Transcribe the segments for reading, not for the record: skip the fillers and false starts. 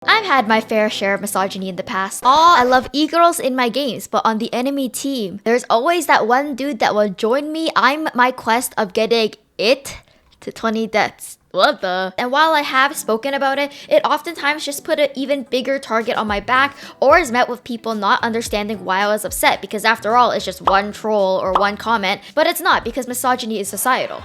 I've had my fair share of misogyny in the past. I love e-girls in my games, but on the enemy team, there's always that one dude that will join me on my quest of getting it to 20 deaths. What the? And while I have spoken about it, it oftentimes just put an even bigger target on my back or is met with people not understanding why I was upset, because after all, it's just one troll or one comment, but it's not, because misogyny is societal.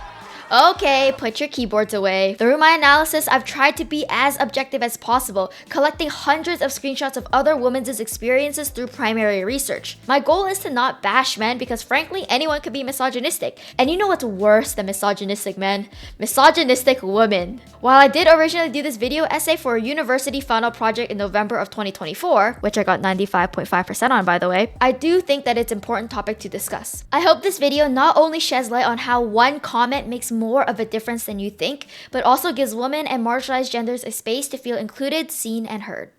Okay, put your keyboards away. Through my analysis, I've tried to be as objective as possible, collecting hundreds of screenshots of other women's experiences through primary research. My goal is to not bash men because frankly, anyone could be misogynistic. And you know what's worse than misogynistic men? Misogynistic women. While I did originally do this video essay for a university final project in November of 2024, which I got 95.5% on by the way, I do think that it's an important topic to discuss. I hope this video not only sheds light on how one comment makes more of a difference than you think, but also gives women and marginalized genders a space to feel included, seen, and heard.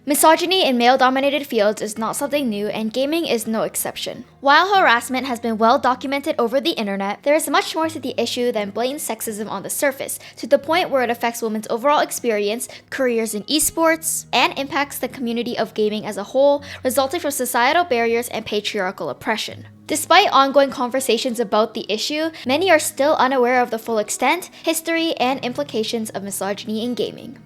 Misogyny in male-dominated fields is not something new, and gaming is no exception. While harassment has been well documented over the internet, there is much more to the issue than blatant sexism on the surface, to the point where it affects women's overall experience, careers in esports, and impacts the community of gaming as a whole, resulting from societal barriers and patriarchal oppression. Despite ongoing conversations about the issue, many are still unaware of the full extent, history, and implications of misogyny in gaming.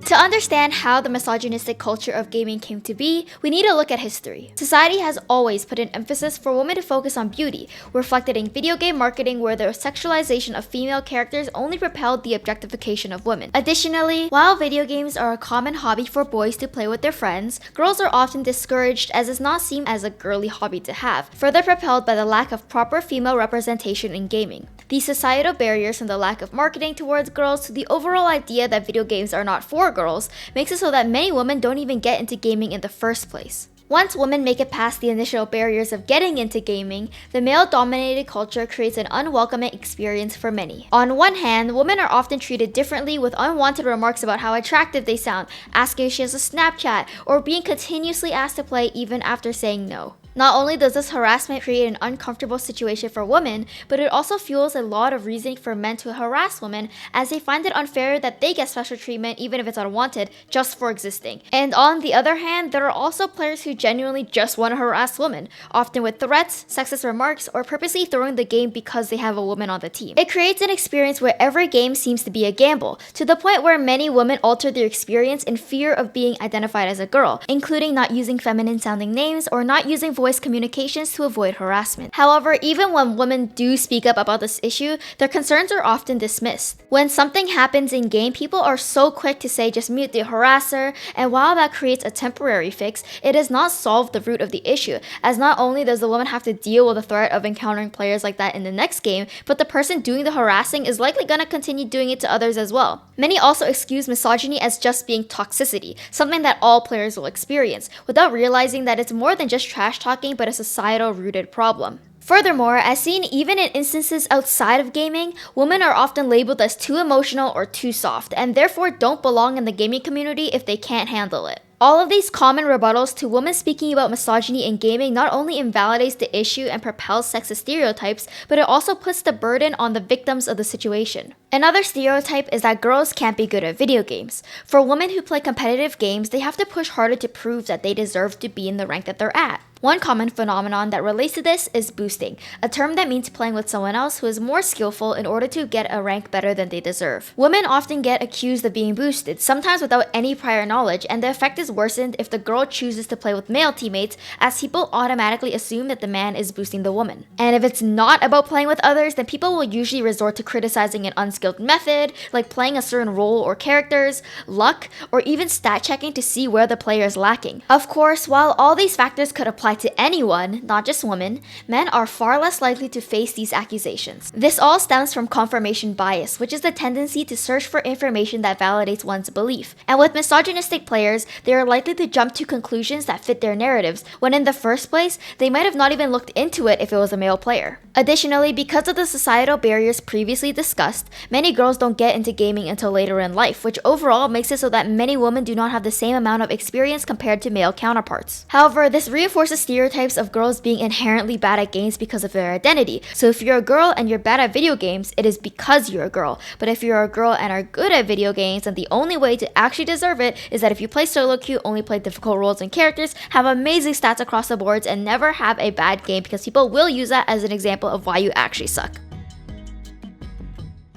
To understand how the misogynistic culture of gaming came to be, we need to look at history. Society has always put an emphasis for women to focus on beauty, reflected in video game marketing where the sexualization of female characters only propelled the objectification of women. Additionally, while video games are a common hobby for boys to play with their friends, girls are often discouraged as it's not seen as a girly hobby to have, further propelled by the lack of proper female representation in gaming. These societal barriers and the lack of marketing towards girls to the overall idea that video games are not for girls makes it so that many women don't even get into gaming in the first place. Once women make it past the initial barriers of getting into gaming, the male-dominated culture creates an unwelcoming experience for many. On one hand, women are often treated differently with unwanted remarks about how attractive they sound, asking if she has a Snapchat, or being continuously asked to play even after saying no. Not only does this harassment create an uncomfortable situation for women, but it also fuels a lot of reasoning for men to harass women as they find it unfair that they get special treatment even if it's unwanted just for existing. And on the other hand, there are also players who genuinely just want to harass women, often with threats, sexist remarks, or purposely throwing the game because they have a woman on the team. It creates an experience where every game seems to be a gamble, to the point where many women alter their experience in fear of being identified as a girl, including not using feminine sounding names or not using voice communications to avoid harassment. However, even when women do speak up about this issue, their concerns are often dismissed. When something happens in game, people are so quick to say just mute the harasser, and while that creates a temporary fix, it does not solve the root of the issue, as not only does the woman have to deal with the threat of encountering players like that in the next game, but the person doing the harassing is likely gonna continue doing it to others as well. Many also excuse misogyny as just being toxicity, something that all players will experience, without realizing that it's more than just trash talking but a societal rooted problem. Furthermore, as seen even in instances outside of gaming, women are often labeled as too emotional or too soft, and therefore don't belong in the gaming community if they can't handle it. All of these common rebuttals to women speaking about misogyny in gaming not only invalidates the issue and propels sexist stereotypes, but it also puts the burden on the victims of the situation. Another stereotype is that girls can't be good at video games. For women who play competitive games, they have to push harder to prove that they deserve to be in the rank that they're at. One common phenomenon that relates to this is boosting, a term that means playing with someone else who is more skillful in order to get a rank better than they deserve. Women often get accused of being boosted, sometimes without any prior knowledge, and the effect is worsened if the girl chooses to play with male teammates, as people automatically assume that the man is boosting the woman. And if it's not about playing with others, then people will usually resort to criticizing an unskilled method, like playing a certain role or characters, luck, or even stat checking to see where the player is lacking. Of course, while all these factors could apply to anyone, not just women, men are far less likely to face these accusations. This all stems from confirmation bias, which is the tendency to search for information that validates one's belief. And with misogynistic players, they are likely to jump to conclusions that fit their narratives, when in the first place, they might have not even looked into it if it was a male player. Additionally, because of the societal barriers previously discussed, many girls don't get into gaming until later in life, which overall makes it so that many women do not have the same amount of experience compared to male counterparts. However, this reinforces stereotypes of girls being inherently bad at games because of their identity. So if you're a girl and you're bad at video games, it is because you're a girl. But if you're a girl and are good at video games, then the only way to actually deserve it is that if you play solo queue, only play difficult roles and characters, have amazing stats across the boards, and never have a bad game, because people will use that as an example of why you actually suck.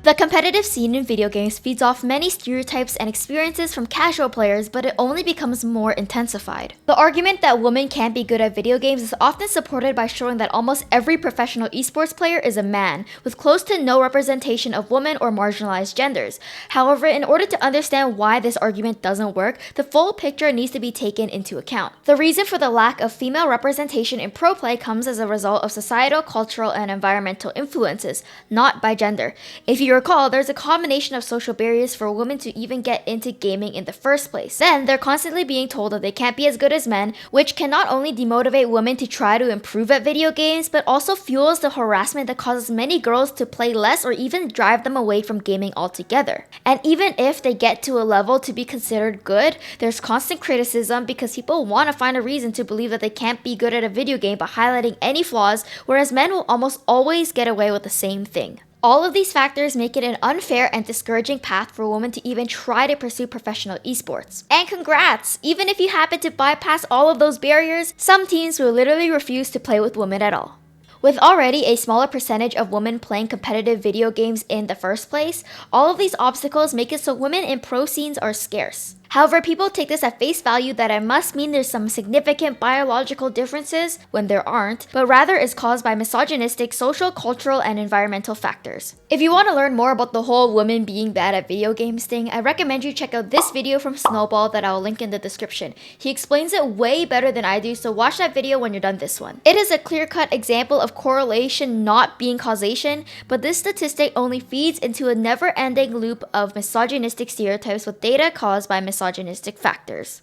The competitive scene in video games feeds off many stereotypes and experiences from casual players, but it only becomes more intensified. The argument that women can't be good at video games is often supported by showing that almost every professional esports player is a man, with close to no representation of women or marginalized genders. However, in order to understand why this argument doesn't work, the full picture needs to be taken into account. The reason for the lack of female representation in pro play comes as a result of societal, cultural, and environmental influences, not by gender. If you recall, there's a combination of social barriers for women to even get into gaming in the first place. Then, they're constantly being told that they can't be as good as men, which can not only demotivate women to try to improve at video games, but also fuels the harassment that causes many girls to play less or even drive them away from gaming altogether. And even if they get to a level to be considered good, there's constant criticism because people want to find a reason to believe that they can't be good at a video game by highlighting any flaws, whereas men will almost always get away with the same thing. All of these factors make it an unfair and discouraging path for women to even try to pursue professional esports. And congrats! Even if you happen to bypass all of those barriers, some teams will literally refuse to play with women at all. With already a smaller percentage of women playing competitive video games in the first place, all of these obstacles make it so women in pro scenes are scarce. However, people take this at face value that it must mean there's some significant biological differences when there aren't, but rather is caused by misogynistic social, cultural, and environmental factors. If you want to learn more about the whole women being bad at video games thing, I recommend you check out this video from Snowball that I'll link in the description. He explains it way better than I do, so watch that video when you're done this one. It is a clear-cut example of correlation not being causation, but this statistic only feeds into a never-ending loop of misogynistic stereotypes with data caused by misogynistic factors.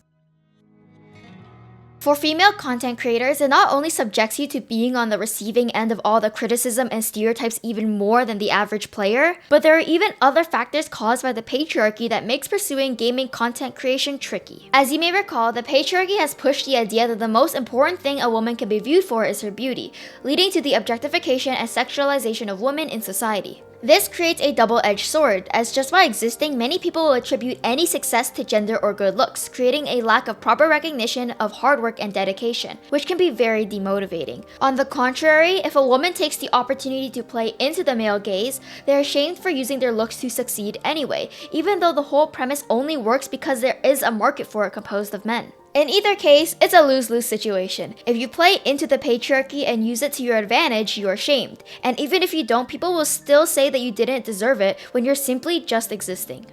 For female content creators, it not only subjects you to being on the receiving end of all the criticism and stereotypes even more than the average player, but there are even other factors caused by the patriarchy that makes pursuing gaming content creation tricky. As you may recall, the patriarchy has pushed the idea that the most important thing a woman can be viewed for is her beauty, leading to the objectification and sexualization of women in society. This creates a double-edged sword, as just by existing, many people will attribute any success to gender or good looks, creating a lack of proper recognition of hard work and dedication, which can be very demotivating. On the contrary, if a woman takes the opportunity to play into the male gaze, they're shamed for using their looks to succeed anyway, even though the whole premise only works because there is a market for it composed of men. In either case, it's a lose-lose situation. If you play into the patriarchy and use it to your advantage, you are shamed. And even if you don't, people will still say that you didn't deserve it when you're simply just existing.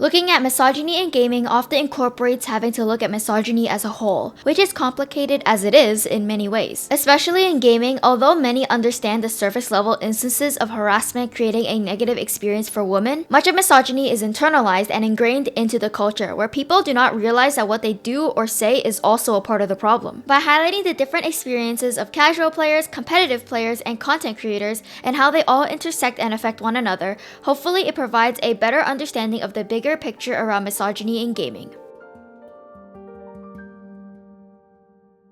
Looking at misogyny in gaming often incorporates having to look at misogyny as a whole, which is complicated as it is in many ways. Especially in gaming, although many understand the surface level instances of harassment creating a negative experience for women, much of misogyny is internalized and ingrained into the culture, where people do not realize that what they do or say is also a part of the problem. By highlighting the different experiences of casual players, competitive players, and content creators, and how they all intersect and affect one another, hopefully it provides a better understanding of the bigger picture around misogyny in gaming.